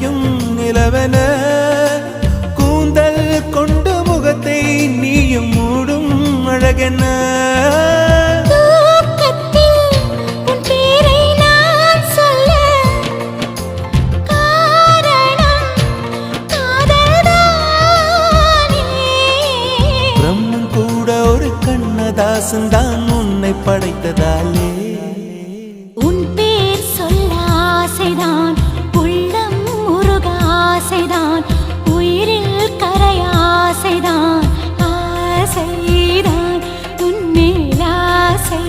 அணையும் நிலவென கூந்தல் கொண்டு முகத்தை நீயும் மூடும் அழகென்ன தாசன்தான் உன்னை படைத்ததாலே உன் பேர் சொல்ல ஆசைதான் உள்ளம் முருக ஆசைதான் உயிரில் கரைய ஆசைதான் ஆசைதான் உன்மேல் ஆசை